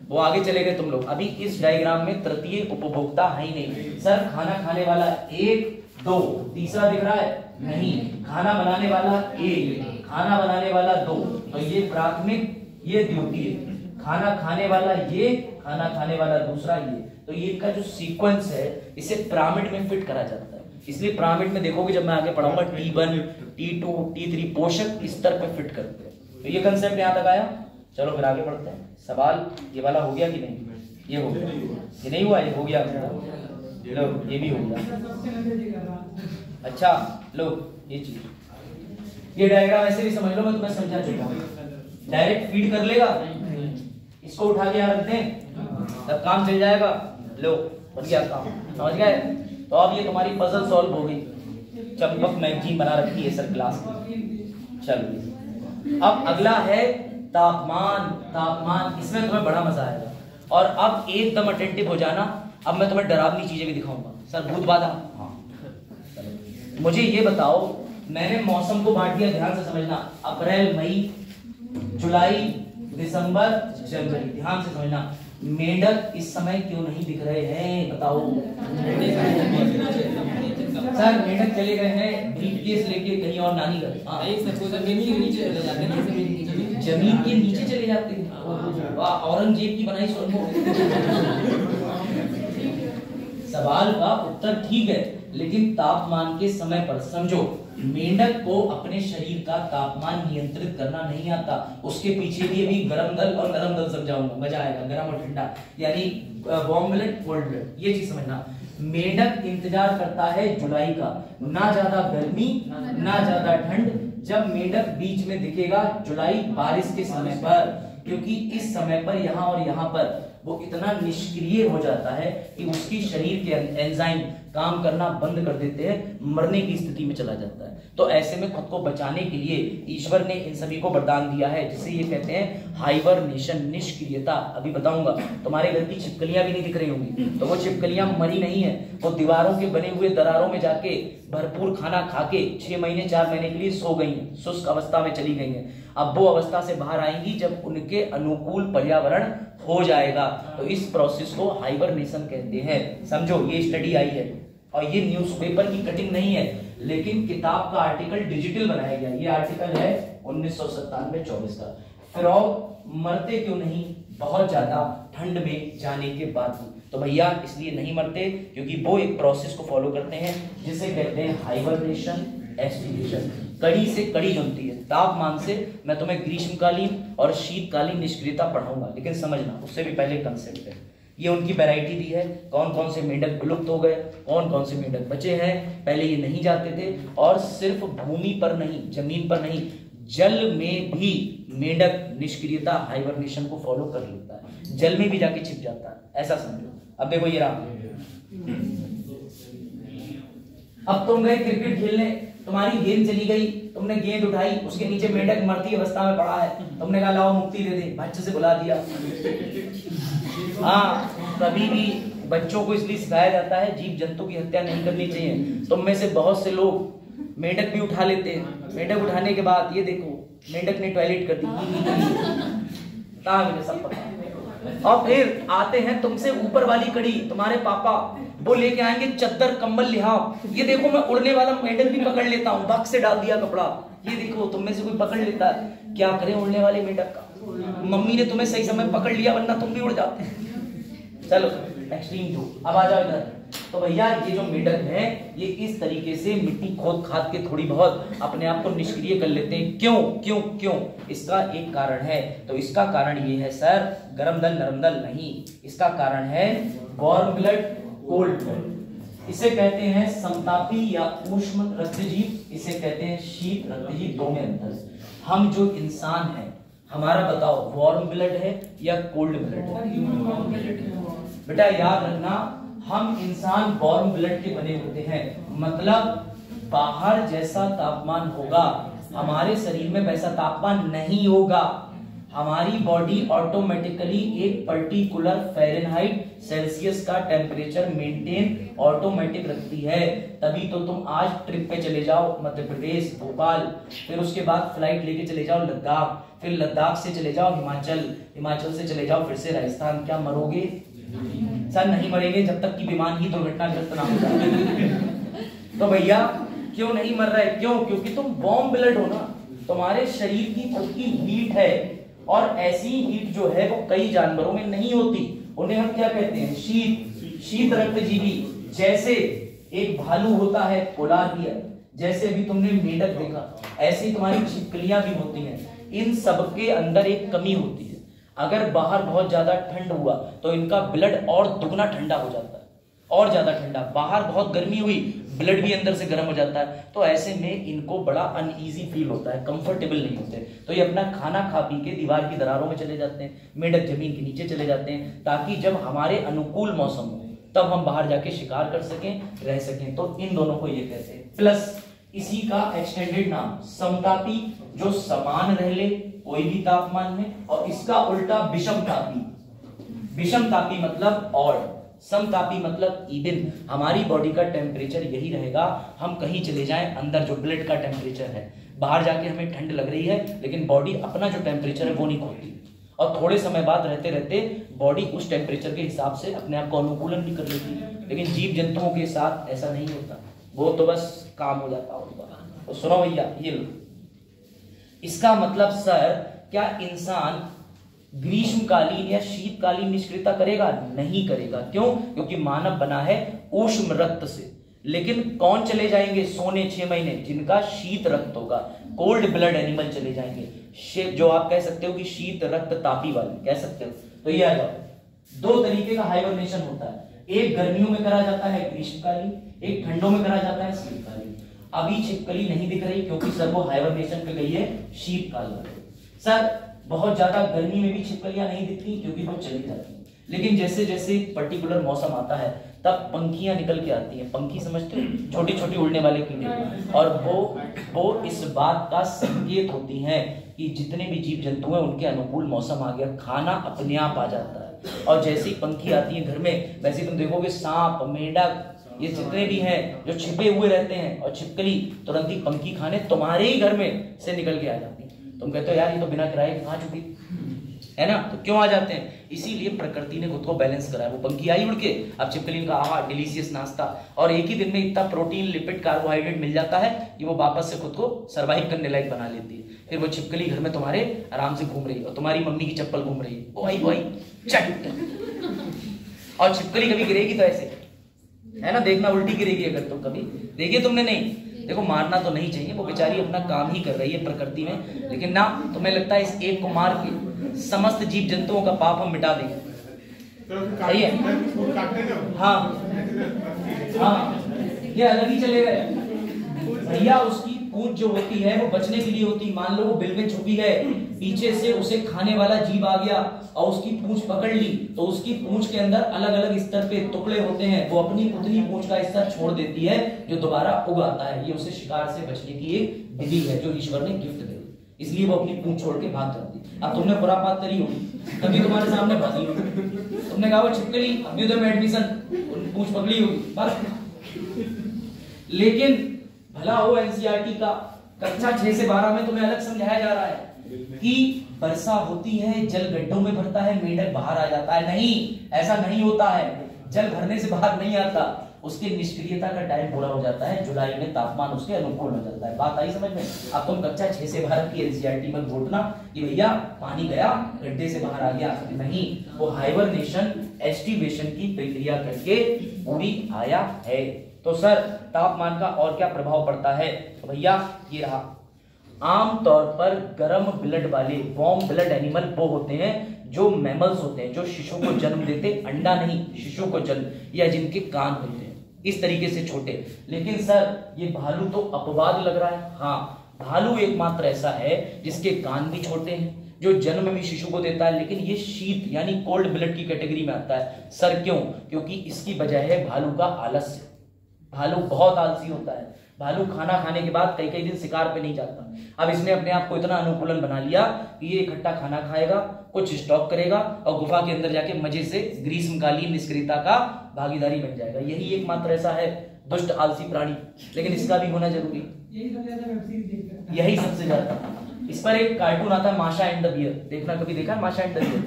वो आगे चले गए तुम लोग। अभी इस डायग्राम में तृतीय उपभोक्ता है ही नहीं। सर खाना खाने वाला 1, 2, तीसरा दिख रहा है? नहीं। खाना बनाने वाला 1, खाना बनाने वाला 2, तो ये प्राथमिक, ये द्वितीय। खाना खाने वाला ये, खाना खाने वाला दूसरा ये। तो ये का जो सीक्वेंस है, इसे पिरामिड में फिट करा जाता है। इसलिए पिरामिड में देखोगे जब मैं आगे पढ़ाऊंगा, T1, T2, T3 पोषक स्तर पे फिट करते हैं। तो ये कंसेप्ट यहाँ तक आया। चलो फिर आगे बढ़ते हैं। सवाल ये वाला हो गया कि नहीं? ये हो गया, ये नहीं हुआ, ये हो गया, लो ये भी हो गया। अच्छा लो ये चीज, ये डायग्राम ऐसे भी समझ लो, मैं तुम्हें समझा चुका हूँ। डायरेक्ट फीड कर लेगा, इसको उठा के यहाँ रख दें, तब काम चल जाएगा। लो बन गया काम, समझ गए? तो अब ये तुम्हारी पजल सॉल्व हो गई। चंपक मैगजीन बना रखी है सर क्लास में। चलो अब अगला है तापमान। तापमान, इसमें तुम्हें बड़ा मजा आएगा। और अब एकदम अटेंटिव हो जाना, अब मैं तुम्हें डरावनी चीजें भी दिखाऊंगा। सर भूत बाधा, हाँ। मुझे ये बताओ, मैंने मौसम को बांट दिया, ध्यान से समझना। अप्रैल, मई, जुलाई, दिसंबर, जनवरी, ध्यान से समझना। मेंढक इस समय क्यों नहीं दिख रहे हैं बताओ? सर मेंढक चले गए हैं ब्रीफकेस लेके कहीं और नानी घर। जमीन के नीचे चले जाते हैं। वाह, औरंगजेब की बनाई सुनो। सवाल का उत्तर ठीक है, लेकिन तापमान के समय पर समझो, मेंढक को अपने शरीर का तापमान नियंत्रित करना नहीं आता। उसके पीछे भी अभी गर्म दल और नरम दल समझाऊंगा, मजा आएगा। गर्म और ठंडा, यानी वार्म ब्लड, कोल्ड ब्लड, ये चीज समझना। मेंढक इंतजार करता है जुलाई का, ना ज्यादा गर्मी ना ज्यादा ठंड, जब मेंढक बीच में दिखेगा जुलाई बारिश के समय पर, क्योंकि इस समय पर यहाँ और यहाँ पर वो इतना निष्क्रिय हो जाता है कि उसकी शरीर के एंजाइम काम करना बंद कर देते हैं, मरने की स्थिति में चला जाता है। तो ऐसे में खुद को बचाने के लिए ईश्वर ने इन सभी को वरदान दिया है, जिसे ये कहते हैं हाइबरनेशन, निष्क्रियता। अभी बताऊंगा। तुम्हारे घर की छिपकलियां भी नहीं दिख रही होंगी, तो वो छिपकलियां मरी नहीं है, वो दीवारों के बने हुए दरारों में जाके भरपूर खाना खा के 6 महीने 4 महीने के लिए सो गई हैं, शुष्क अवस्था में चली गई हैं। अब वो अवस्था से बाहर आएंगी जब उनके अनुकूल पर्यावरण हो जाएगा। तो इस प्रोसेस को हाइबरनेशन कहते हैं। समझो, ये स्टडी आई है और ये न्यूज़पेपर की कटिंग नहीं है, लेकिन किताब का आर्टिकल डिजिटल बनाया गया। ये आर्टिकल है 1997-24 का। फिरौन मरते क्यों नहीं बहुत ज्यादा ठंड में जाने के बाद? तो भैया इसलिए नहीं मरते क्योंकि वो एक प्रोसेस को फॉलो करते हैं जिसे कहते हैं हाइबरनेशन, एक्सटीरिएशन। कड़ी से कड़ी जुनती है तापमान से। मैं तुम्हें ग्रीष्मकालीन और शीतकालीन निष्क्रियता पढ़ाऊंगा, लेकिन समझना उससे भी पहले कंसेप्ट है। ये उनकी वैरायटी दी है, कौन कौन से मेंढक विलुप्त हो गए, कौन कौन से मेंढक बचे हैं। पहले ये नहीं जाते थे, और सिर्फ भूमि पर नहीं, जमीन पर नहीं, जल में भी मेंढक निष्क्रियता हाइबरनेशन को फॉलो कर लेता है, जल में भी जाके छिप जाता है, ऐसा समझो। अब देखो ये रहा, अब तुम गए क्रिकेट खेलने, तुम्हारी गेंद चली गई, तुमने गेंद उठाई, उसके नीचे मेंढक मरती अवस्था में पड़ा है, तुमने कहा लाओ मुक्ति दे दे, बच्चे से बुला दिया। हाँ, कभी भी बच्चों को इसलिए सिखाया जाता है जीव जंतु की हत्या नहीं करनी चाहिए। तुम में से बहुत से लोग मेंढक भी उठा लेते हैं, मेंढक उठाने के बाद ये देखो मेंढक ने टॉयलेट कर दी, सब पता। और फिर आते हैं तुमसे ऊपर वाली कड़ी, तुम्हारे पापा वो लेके आएंगे चद्दर कंबल लिहाफ, ये देखो मैं उड़ने वाला मेंढक भी पकड़ लेता हूँ, बग से डाल दिया कपड़ा, ये देखो तुम में से कोई पकड़ लेता है। क्या करें उड़ने वाले मेंढक का? मम्मी ने तुम्हें सही समय पकड़ लिया, वरना तुम भी उड़ जाते। चलो एक्सट्रीम जो, अब आ जाओ इधर। तो भैया ये जो मेंढक है ये इस तरीके से मिट्टी खोद खाद के थोड़ी बहुत अपने आप को निष्क्रिय कर लेते हैं। क्यों क्यों क्यों? इसका एक कारण है। तो इसका कारण ये है सर, गरम दल नरम दल नहीं, इसका कारण है वार्म ब्लड कोल्ड ब्लड। इसे कहते हैं समतापी या ऊष्म रक्तजीव, इसे कहते हैं शीत रक्तजीव। दो में अंतर है। हम जो इंसान है, हमारा बताओ वार्म ब्लड है या कोल्ड ब्लड है? बेटा याद रखना, हम इंसान वार्म ब्लड के बने होते हैं, मतलब बाहर जैसा तापमान होगा हमारे शरीर में वैसा तापमान नहीं होगा। हमारी बॉडी ऑटोमेटिकली एक पर्टिकुलर फ़ारेनहाइट सेल्सियस का टेम्परेचर मेंटेन ऑटोमेटिक रखती है। तभी तो तुम आज ट्रिप पे चले जाओ मध्य प्रदेश भोपाल, फिर उसके बाद फ्लाइट लेके चले जाओ लद्दाख, फिर लद्दाख से चले जाओ हिमाचल, हिमाचल से चले जाओ फिर से राजस्थान। क्या मरोगे? सर नहीं मरेंगे जब तक कि विमान ही दुर्घटनाग्रस्त ना हो जाए। तो भैया क्यों नहीं मर रहे? क्यों? क्योंकि तुम वार्म ब्लड हो ना, तुम्हारे शरीर की खुद की हीट है, और ऐसी हीट जो है वो कई जानवरों में नहीं होती। उन्हें हम क्या कहते हैं? शीत रक्तजीवी। जैसे एक भालू होता है पोलार बियर, जैसे अभी तुमने मेंढक देखा, ऐसी तुम्हारी छिपकलियां भी होती हैं। इन सबके अंदर एक कमी होती है, अगर बाहर बहुत ज्यादा ठंड हुआ तो इनका ब्लड और दुगना ठंडा हो जाता है, और ज्यादा ठंडा। बाहर बहुत गर्मी हुई, ब्लड भी अंदर से गर्म हो जाता है। तो ऐसे में इनको बड़ा अनईजी फील होता है, कंफर्टेबल नहीं होते। तो ये अपना खाना खा पी के दीवार की दरारों में चले जाते हैं, मेंढक जमीन के नीचे चले जाते हैं, ताकि जब हमारे अनुकूल मौसम हो तब हम बाहर जाके शिकार कर सकें, रह सकें। तो इन दोनों को ये कहते हैं। प्लस इसी का एक्सटेंडेड नाम समतापी, जो समान रह ले कोई भी तापमान में, और इसका उल्टा विषमतापी। विषमतापी मतलब ऑड, समतापी मतलब इवन। हमारी बॉडी का टेम्परेचर यही रहेगा, हम कहीं चले जाएं, अंदर जो ब्लड का टेम्परेचर है, बाहर जाके हमें ठंड लग रही है लेकिन बॉडी अपना जो टेम्परेचर है वो नहीं खोती, और थोड़े समय बाद रहते रहते बॉडी उस टेम्परेचर के हिसाब से अपने आप को अनुकूलन भी कर लेती है। लेकिन जीव जंतुओं के साथ ऐसा नहीं होता, वो तो बस काम हो जाता होगा। तो सुनो भैया, ये लो, इसका मतलब सर क्या इंसान ग्रीष्मकालीन या शीतकालीन निष्क्रियता करेगा? नहीं करेगा। क्यों? क्योंकि मानव बना है ऊष्म रक्त से। लेकिन कौन चले जाएंगे सोने 6 महीने? जिनका शीत रक्त होगा, कोल्ड ब्लड एनिमल चले जाएंगे, जो आप कह सकते हो कि शीत रक्त तापी वाले कह सकते हो। तो ये आ जाओ, 2 तरीके का हाइबरनेशन होता है, एक गर्मियों में करा जाता है ग्रीष्मकालीन, एक ठंडों में करा जाता है शीतकालीन। अभी छिपकली नहीं दिख रही क्योंकि सर वो हाइबरनेशन पे गई है शीतकाल में। सर बहुत ज्यादा गर्मी में भी छिपकलियां नहीं दिखती क्योंकि वो चली जाती है। लेकिन जैसे जैसे पर्टिकुलर मौसम आता है तब पंखियां निकल के आती हैं। पंखी समझते हो, छोटी छोटी उड़ने वाले कीड़े, और वो इस बात का संकेत होती हैं कि जितने भी जीव जंतु हैं उनके अनुकूल मौसम आ गया, खाना अपने आप आ जाता है। और जैसे ही पंखी आती है घर में, वैसे तुम देखोगे सांप, मेंढक, ये जितने भी हैं जो छिपे हुए रहते हैं, और छिपकली तुरंत ही पंखी खाने तुम्हारे ही घर में से निकल के आ जाती है। तुम कहते हो यार ये तो बिना किराए के खा चुकी है ना, तो क्यों आ जाते हैं? इसीलिए प्रकृति ने खुद को बैलेंस करा है। वो पंखी आई उड़ के, अब छिपकली का आहा डिलीशियस नाश्ता, और एक ही दिन में इतना प्रोटीन, लिपिड, कार्बोहाइड्रेट मिल जाता है कि वो वापस से खुद को सर्वाइव करने लायक बना लेती है। फिर वो छिपकली घर में तुम्हारे आराम से घूम रही है और तुम्हारी मम्मी की चप्पल घूम रही है, वो आई चट, और छिपकली कभी गिरेगी तो ऐसे है ना, देखना उल्टी गिरेगी अगर तुम कभी देखिए तुमने नहीं। देखो मारना तो नहीं चाहिए, वो बेचारी अपना काम ही कर रही है प्रकृति में, लेकिन ना तुम्हें लगता है इस एक को मार के समस्त जीव जंतुओं का पाप हम मिटा देंगे? सही है? हाँ हाँ, ये अलग ही चले गए भैया। उसकी पूंछ जो होती है वो बचने के लिए होती। मान लो वो बिल में छुपी है, पीछे से उसे खाने वाला जीव आ गया और उसकी पूंछ पकड़ ली, तो उसकी पूंछ के अंदर अलग अलग स्तर पे टुकड़े होते हैं। वो अपनी उतनी पूंछ का हिस्सा छोड़ देती है जो दोबारा उग आता है। ये उसे शिकार से बचने की एक विधि है जो ईश्वर ने गिफ्ट दी, इसलिए वो अपनी पूंछ छोड़ के भाग जाती है। अब तुमने बुरा बात करी होगी तभी तुम्हारे सामने भागी होगी, तुमने कहा वो छिपकली अभी उधर में एडमिशन, पूंछ पकड़ी होगी बस। लेकिन भला हो एनसीईआरटी का कक्षा 6 से 12 में तुम्हें अलग समझाया जा रहा है कि वर्षा होती है, जल गड्ढों में भरता है, मेंढक बाहर आ जाता है। नहीं, ऐसा नहीं होता है। जल भरने से बाहर नहीं आता, उसके निष्क्रियता का टाइम पूरा हो जाता है, जुलाई में तापमान उसके अनुकूल हो जाता है। बात आई समझ में? अब तुम कक्षा 6 से 12 की एनसीईआरटी में घोटना कि भैया पानी गया गड्ढे से बाहर आ गया, नहीं, वो हाइबरनेशन, एस्टिवेशन की प्रक्रिया करके पूरी आया है। तो सर तापमान का और क्या प्रभाव पड़ता है? तो भैया ये रहा, आमतौर पर गर्म ब्लड वाले वार्म ब्लड एनिमल वो होते हैं जो मैमल्स होते हैं, जो शिशु को जन्म देते, अंडा नहीं शिशु को जन्म, या जिनके कान होते हैं इस तरीके से छोटे। लेकिन सर ये भालू तो अपवाद लग रहा है। हाँ, भालू एकमात्र ऐसा है जिसके कान भी छोटे हैं, जो जन्म में शिशु को देता है, लेकिन ये शीत यानी कोल्ड ब्लड की कैटेगरी में आता है। सर क्यों? क्योंकि इसकी वजह है भालू का आलस्य। भालू बहुत आलसी होता है। भालू खाना खाने के बाद कई कई दिन शिकार पे नहीं जाता। अब इसने अपने आप को इतना अनुकूलन बना लिया कि ये इकट्ठा खाना खाएगा, कुछ स्टॉक करेगा और गुफा के अंदर जाके मजे से ग्रीष्मकालीन निष्क्रियता का भागीदारी बन जाएगा। यही एकमात्र ऐसा है दुष्ट आलसी प्राणी, लेकिन इसका भी होना जरूरी। यही सबसे ज्यादा। इस पर एक कार्टून आता है माशा एंड द बियर, देखना कभी देखा माशा एंड द बियर?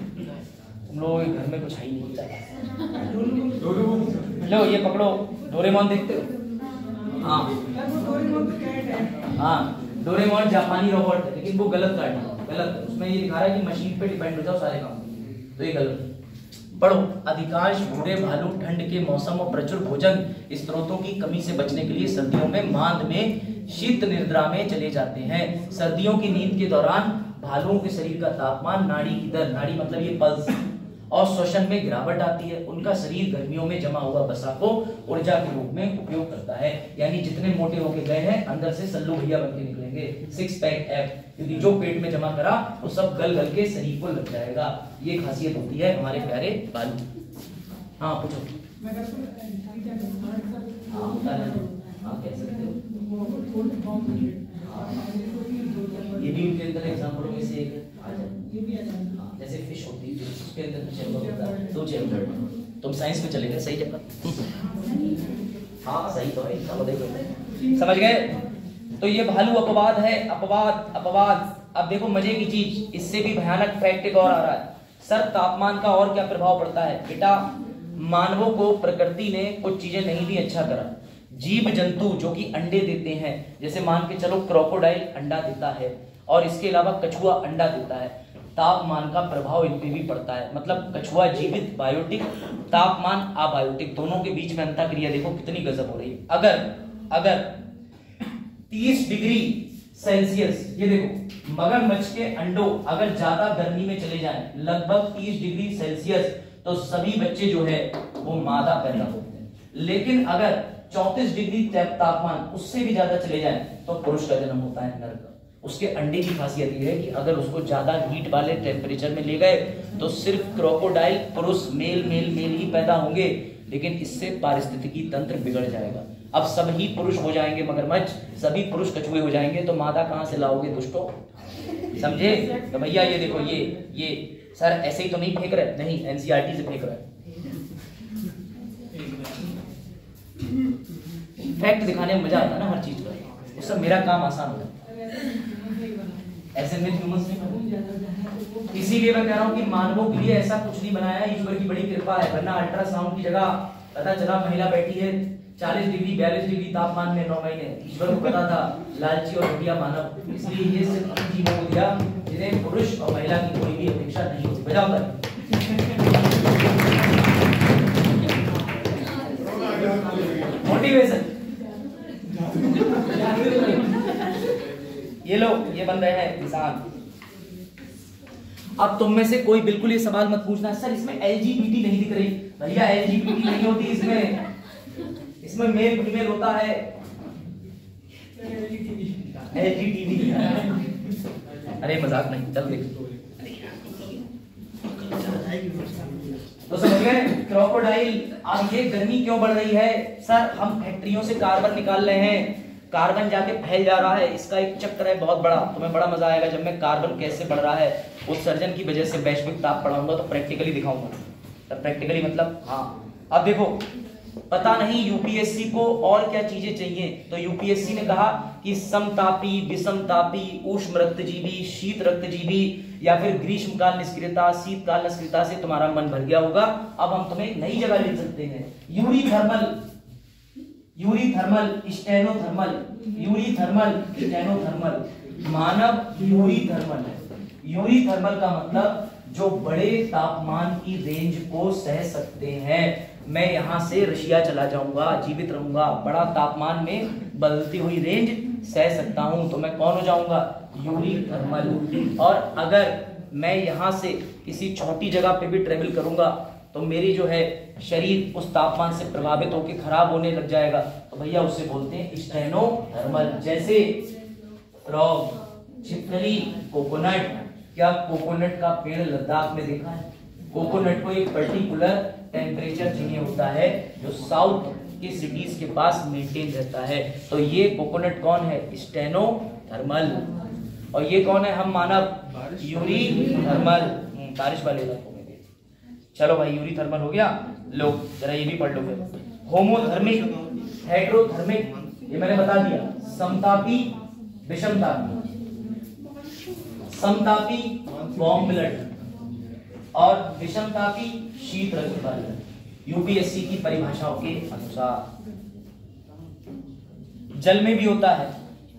तुम लोग घर में कुछ है ही नहीं होता है। लो ये पकड़ो, डोरेमोन देखते हो? हाँ डोरेमोन जापानी रोबोट है, लेकिन वो गलत कार्टून, गलत। उसमें ये दिखा रहा है कि मशीन पे डिपेंड हो जाओ सारे काम, तो ये गलत। पढ़ो, अधिकांश बूढ़े भालू ठंड के मौसम और प्रचुर भोजन स्त्रोतों की कमी से बचने के लिए सर्दियों में मांद में शीत निद्रा में चले जाते हैं। सर्दियों की नींद के दौरान भालुओं के शरीर का तापमान, नाड़ी की दर, नाड़ी मतलब ये पल्स, और श्वसन में गिरावट आती है। उनका शरीर गर्मियों में जमा हुआ वसा को ऊर्जा के रूप में उपयोग करता है। यानी जितने मोटे होके गए हैं अंदर से सल्लू भैया बन के निकलेंगे, 6 पैक एफ, क्योंकि जो पेट में जमा करा वो सब गल गल के शरीर को लग जाएगा। ये खासियत होती है हमारे प्यारे भालू। हाँ पूछो। हाँ कह सकते हो, ये भी उनके अंदर एग्जाम्पलों में से एक आ जाए। जैसे फिश होती है उसके अंदर चैम्बर होता है, 2 चैम्बर। तुम साइंस में चले गए, सही जगह। हाँ सही तो है, समझ गए? तो ये भालू अपवाद है, अपवाद अपवाद। अब देखो मजे की चीज, इससे भी भयानक फैक्ट एक और आ रहा है। सर तापमान का और क्या प्रभाव पड़ता है? बेटा मानवों को प्रकृति ने कुछ चीजें नहीं दी, अच्छा करा। जीव जंतु जो कि अंडे देते हैं, जैसे मान के चलो क्रोकोडाइल अंडा देता है, और इसके अलावा कछुआ अंडा देता है, तापमान का प्रभाव इन पे भी पड़ता है। मतलब कछुआ जीवित बायोटिक, तापमान अबायोटिक, दोनों के बीच में अंतःक्रिया देखो कितनी गजब हो रही है। अगर 30 डिग्री सेल्सियस, ये देखो मगरमच्छ के अंडों अगर ज्यादा गर्मी में चले जाएं, लगभग 30 डिग्री सेल्सियस, तो सभी बच्चे जो है वो मादा पैदा होते हैं। लेकिन अगर 34 डिग्री तापमान उससे भी ज्यादा चले जाए तो पुरुष का जन्म होता है, नर का। उसके अंडे की खासियत ये है कि अगर उसको ज्यादा हीट वाले टेम्परेचर में ले गए तो सिर्फ क्रोकोडाइल पुरुष मेल मेल मेल ही पैदा होंगे, लेकिन इससे पारिस्थितिकी तंत्र बिगड़ जाएगा। अब सभी पुरुष हो जाएंगे मगरमच्छ, सभी पुरुष कछुए हो जाएंगे, तो मादा कहां से लाओगे दोस्तों, समझे? तो भैया ये देखो, ये सर ऐसे ही तो नहीं फेंक रहे, नहीं एनसीईआरटी से फेंक रहे। फैक्ट दिखाने में मजा आता है ना हर चीज का, उससे मेरा काम आसान होता है। ऐसे में ह्यूमंस नहीं बने, इसीलिए मैं कह रहा हूं कि मानवों के लिए ऐसा कुछ नहीं बनाया है, ईश्वर की बड़ी कृपा है। वरना अल्ट्रासाउंड की जगह पता चला महिला बैठी है 40 डिग्री 42 डिग्री तापमान में 9 महीने, ईश्वर को पता था लालची और घटिया मानव, इसलिए ये सिर्फ उन जीवों को दिया जिन्हें पुरुष और महिला की कोई भी अपेक्षा नहीं होती। बजाओ ताली। मोटिवेशन। ये लो, ये बन रहे हैं किसान। अब तुम में से कोई बिल्कुल ये सवाल मत पूछना, सर इसमें एलजीबीटी नहीं दिख रही। भैया एलजीबीटी नहीं होती इसमें मेल फीमेल होता है, एलजीटीवी। अरे मजाक नहीं, चल देख। तो समझ गए क्रोकोडाइल। अब ये गर्मी क्यों बढ़ रही है? सर हम फैक्ट्रियों से कार्बन निकाल रहे हैं, कार्बन जाके फैल जा रहा है, इसका एक चक्र है बहुत बड़ा। तुम्हें बड़ा मजा आएगा जब मैं कार्बन कैसे बढ़ रहा है उत्सर्जन की वजह से वैश्विक ताप पढ़ाऊंगा, तो प्रैक्टिकली दिखाऊंगा। तो प्रैक्टिकली मतलब हाँ, अब देखो पता नहीं यूपीएससी को और क्या चीजें चाहिए, तो यूपीएससी ने कहा कि समतापी, विषमतापी, ऊष्म रक्तजीवी, शीत रक्तजीवी या फिर ग्रीष्मकाल निष्क्रियता, शीतकाल निष्क्रियता से तुम्हारा मन भर गया होगा। अब हम तुम्हें एक नई जगह ले सकते हैं, eurythermal, eurythermal, stenothermal, eurythermal, stenothermal. मानव यूरीथर्मल है। यूरीथर्मल का मतलब जो बड़े तापमान की रेंज को सह सकते हैं। मैं यहां से रशिया चला जाऊंगा, जीवित रहूंगा, बड़ा तापमान में बदलती हुई रेंज सह सकता हूं, तो मैं कौन हो जाऊंगा? यूरीथर्मल। और अगर मैं यहां से किसी छोटी जगह पे भी ट्रेवल करूंगा तो मेरी जो है शरीर उस तापमान से प्रभावित होकर खराब होने लग जाएगा, तो भैया उससे बोलते हैं स्टेनोथर्मल। जैसे फ्रॉग, छिपकली, कोकोनट। क्या कोकोनट का पेड़ लद्दाख में देखा है? कोकोनट को एक पर्टिकुलर टेम्परेचर चाहिए होता है जो साउथ की सिटीज के पास मेंटेन रहता है। तो ये कोकोनट कौन है? स्टेनोथर्मल। और ये कौन है? हम मानव, यूरीथर्मल। बारिश वाले इलाकों में भी। चलो भाई यूरीथर्मल हो गया, लो जरा ये भी पढ़ लो फिर। होमोथर्मिक, हेटेरोथर्मिक, ये मैंने बता दिया। समतापी, विषमतापी। समतापी वार्म ब्लड और विषमतापी शीत रक्त वाले, यूपीएससी की परिभाषाओं के अनुसार। जल में भी होता है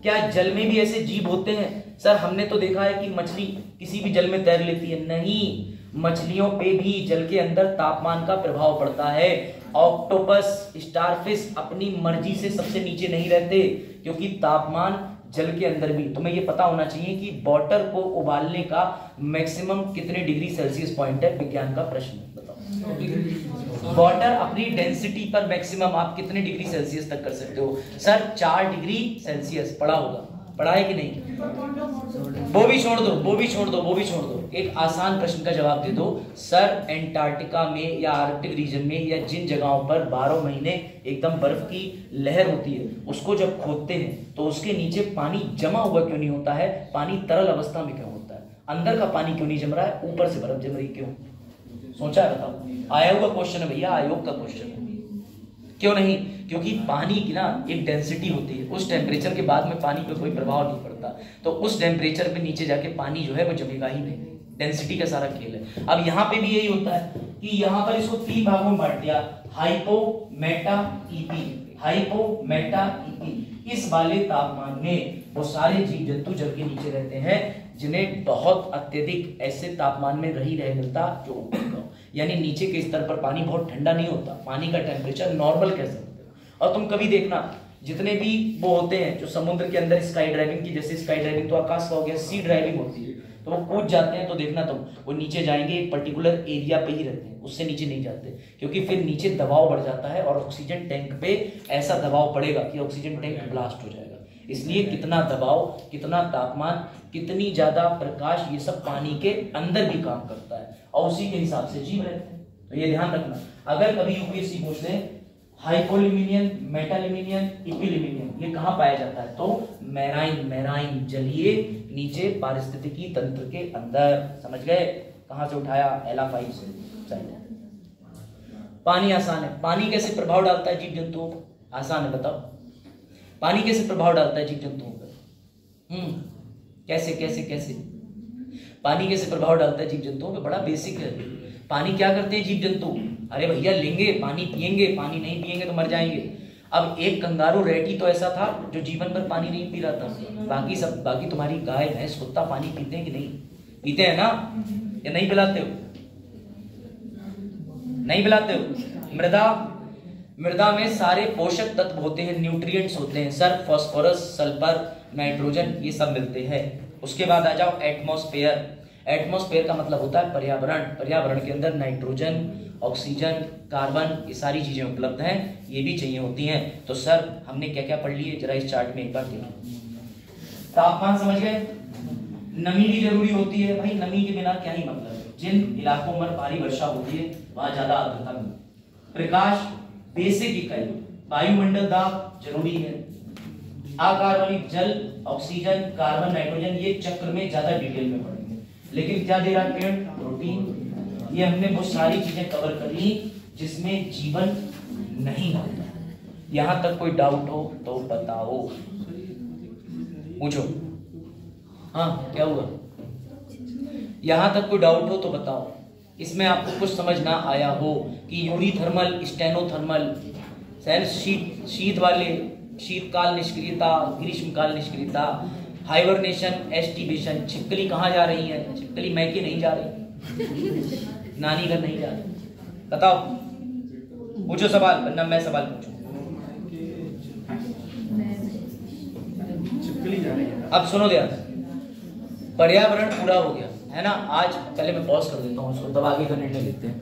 क्या? जल में भी ऐसे जीव होते हैं? सर हमने तो देखा है कि मछली किसी भी जल में तैर लेती है, नहीं, मछलियों पे भी जल के अंदर तापमान का प्रभाव पड़ता है। ऑक्टोपस, स्टारफिश अपनी मर्जी से सबसे नीचे नहीं रहते, क्योंकि तापमान जल के अंदर भी। तुम्हें ये पता होना चाहिए कि वाटर को उबालने का मैक्सिमम कितने डिग्री सेल्सियस पॉइंट है? विज्ञान का प्रश्न बताओ। वाटर अपनी डेंसिटी पर मैक्सिमम आप कितने डिग्री सेल्सियस तक कर सकते हो? सर 4 डिग्री सेल्सियस पढ़ा होगा, पढ़ा है कि नहीं? वो भी छोड़ दो, वो भी छोड़ दो, वो भी छोड़ दो। एक आसान प्रश्न का जवाब दे दो। सर एंटार्क्टिका में या आर्कटिक रीजन में या जिन जगहों पर 12 महीने एकदम बर्फ की लहर होती है, उसको जब खोदते हैं तो उसके नीचे पानी जमा हुआ क्यों नहीं होता है? पानी तरल अवस्था में क्यों होता है? अंदर का पानी क्यों नहीं जम रहा है? ऊपर से बर्फ जम रही क्यों? सोचा है? बताओ। आया हुआ क्वेश्चन है भैया, आयोग का क्वेश्चन है। क्यों नहीं? क्योंकि पानी की ना एक डेंसिटी होती है, उस टेम्परेचर के बाद में पानी पे कोई प्रभाव नहीं पड़ता, तो उस टेम्परेचर पे नीचे जाके पानी जो है वो जमेगा ही नहीं। डेंसिटी का सारा खेल है। अब यहाँ पे भी यही होता है कि यहाँ पर इसको 3 भागों में बांट दिया, hypo, Meta, EP. Hypo, Meta, EP. इस वाले तापमान में वो सारे जीव जंतु जल के नीचे रहते हैं जिन्हें बहुत अत्यधिक ऐसे तापमान में रह मिलता जो ऊपर का, यानी नीचे के स्तर पर पानी बहुत ठंडा नहीं होता, पानी का टेम्परेचर नॉर्मल कह सकते हो। और तुम कभी देखना जितने भी वो होते हैं जो समुद्र के अंदर स्काई ड्राइविंग की, जैसे स्काई ड्राइविंग तो आकाश का हो गया, सी ड्राइविंग होती है, तो वो कूद जाते हैं, तो देखना तुम वो नीचे जाएंगे एक पर्टिकुलर एरिया पे ही रहते हैं, उससे नीचे नहीं जाते, क्योंकि फिर नीचे दबाव बढ़ जाता है और ऑक्सीजन टैंक पे ऐसा दबाव पड़ेगा कि ऑक्सीजन टैंक ब्लास्ट हो जाएगा। इसलिए कितना दबाव, कितना तापमान, कितनी ज्यादा प्रकाश, ये सब पानी के अंदर भी काम करता है और उसी के हिसाब से जीव रहते हैं। तो ये ध्यान रखना। अगर कभी यूपीएससी पूछ ले हाइपोल्यूमिनियम, मेटाल्यूमिनियम, इपिल्यूमिनियम ये कहाँ पाया जाता है, तो मैराइन जलीय नीचे पारिस्थितिकी तंत्र के अंदर। समझ गए? कहाँ से उठाया? एला5 से। चलिए, पानी आसान है। पानी कैसे प्रभाव डालता है जीव जंतुओं को? आसान है, बताओ। पानी कैसे प्रभाव डालता है जीव जंतुओं पर? कैसे कैसे कैसे पानी कैसे प्रभाव डालता है जीव जंतुओं पे? बड़ा बेसिक है। पानी क्या करते हैं जीव जंतु? अरे भैया लेंगे पानी, पिएंगे, पानी नहीं पिएंगे तो मर जाएंगे। अब एक कंगारू रेट ही तो ऐसा था जो जीवन भर पानी नहीं पी रहा था। बाकी तुम्हारी गाय भैंस कुत्ता पानी पीते हैं कि नहीं? पीते हैं ना? या नहीं पिलाते हो? नहीं पिलाते हो? मृदा में सारे पोषक तत्व होते हैं, न्यूट्रिएंट्स होते हैं, सर फास्फोरस, सल्फर, नाइट्रोजन, ये सब मिलते हैं। उसके बाद आ जाओ एटमॉस्फेयर। एटमॉस्फेयर का मतलब होता है पर्यावरण। पर्यावरण के अंदर नाइट्रोजन, ऑक्सीजन, कार्बन, ये सारी चीजें उपलब्ध हैं, ये भी चाहिए होती हैं। तो सर हमने क्या क्या पढ़ लिए जरा इस चार्ट में एक बार देखो। तापमान समझ गए? नमी भी जरूरी होती है भाई, नमी के बिना क्या ही मतलब है। जिन इलाकों में भारी वर्षा होती है वहां ज्यादा आर्द्रता मिलती है। प्रकाश बेसिक इकाई, वायुमंडल दाब जरूरी है। अकार्बनिक जल, ऑक्सीजन, कार्बन, नाइट्रोजन, ये चक्र में ज्यादा डिटेल में पढ़ेंगे। लेकिन क्या दे रहा है पेड़? प्रोटीन। ये हमने वो सारी चीजें कवर कर ली जिसमें जीवन नहीं होता। यहां तक कोई डाउट हो तो बताओ, पूछो। हाँ क्या हुआ? यहां तक कोई डाउट हो तो बताओ। इसमें आपको कुछ समझ ना आया हो कि यूरीथर्मल, स्टेनोथर्मल, शीत वाले, शीतकाल निष्क्रियता, ग्रीष्मकाल निष्क्रियता, हाइबरनेशन, एस्टिवेशन। छिपकली कहाँ जा रही है? छिपकली मैके नहीं जा रही, नानी घर नहीं जा रही। बताओ, पूछो सवाल, वरना मैं सवाल पूछूं। छिपकली जा रही है। अब सुनो ध्यान, पर्यावरण पूरा हो गया है ना। आज पहले मैं पॉज कर देता हूँ उसको, तब आगे का निर्णय लेते हैं।